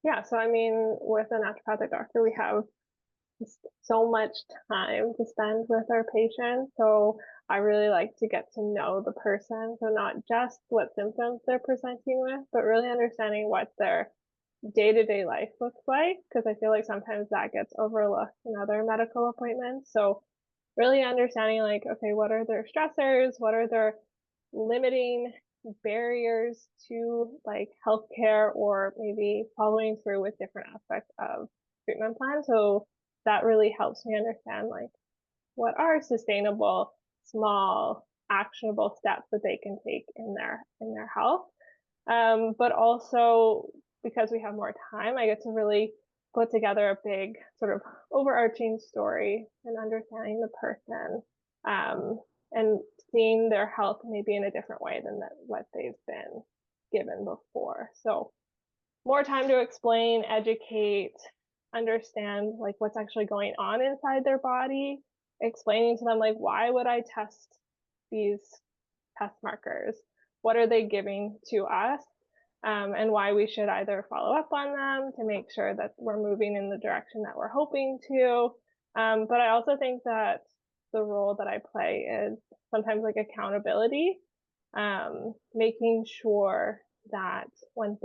Yeah, so I mean, with a naturopathic doctor, we have just so much time to spend with our patients. So I really like to get to know the person. So not just what symptoms they're presenting with, but really understanding what their day-to-day life looks like, because I feel like sometimes that gets overlooked in other medical appointments. So really understanding like, okay, what are their stressors? What are their limiting barriers to like healthcare or maybe following through with different aspects of treatment plans. So that really helps me understand like what are sustainable, small, actionable steps that they can take in their health. But also because we have more time, I get to really put together a big sort of overarching story and understanding the person, and seeing their health maybe in a different way than what they've been given before. So more time to explain, educate, understand like what's actually going on inside their body, explaining to them like why would I test these test markers? What are they giving to us? And why we should either follow up on them to make sure that we're moving in the direction that we're hoping to. But I also think that the role that I play is sometimes like accountability, making sure that when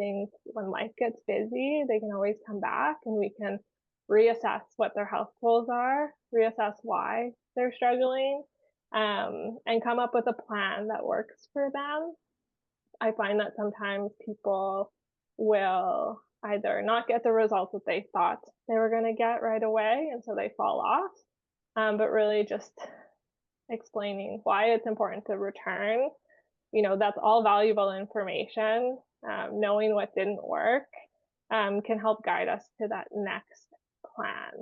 life gets busy, they can always come back and we can reassess what their health goals are, reassess why they're struggling, and come up with a plan that works for them. I find that sometimes people will either not get the results that they thought they were going to get right away, and so they fall off. But really just explaining why it's important to return. That's all valuable information. Knowing what didn't work can help guide us to that next plan.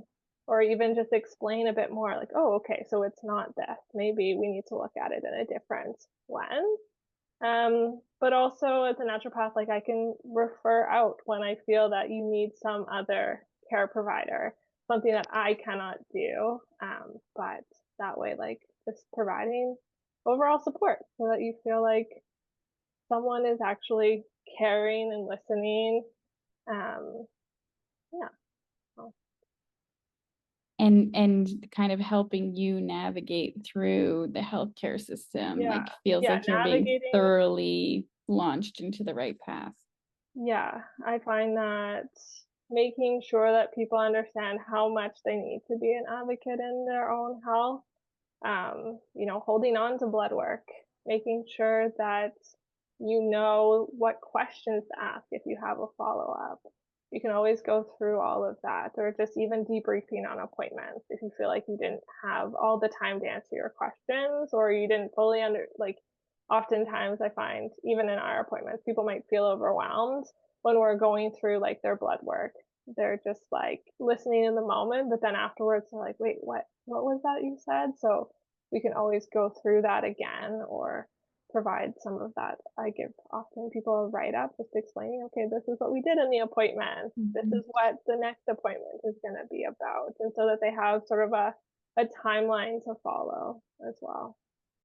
Or even just explain a bit more like, oh, okay, so it's not this. Maybe we need to look at it in a different lens. But also as a naturopath, like I can refer out when I feel that you need some other care provider, something that I cannot do. But that way, like just providing overall support so that you feel like someone is actually caring and listening. Um, yeah. So, And kind of helping you navigate through the healthcare system, yeah. like feels Yeah. like you're being Navigating. thoroughly launched into the right path. Yeah. I find that making sure that people understand how much they need to be an advocate in their own health, holding on to blood work, making sure that you know what questions to ask if you have a follow up. You can always go through all of that, or just even debriefing on appointments if you feel like you didn't have all the time to answer your questions or you didn't fully like. Oftentimes, I find even in our appointments, people might feel overwhelmed when we're going through like their blood work. They're just like listening in the moment, but then afterwards they're like, wait, what was that you said? So we can always go through that again or provide some of that. I give often people a write up just explaining, okay, this is what we did in the appointment. This Mhm. is what the next appointment is going to be about. And so that they have sort of a timeline to follow as well.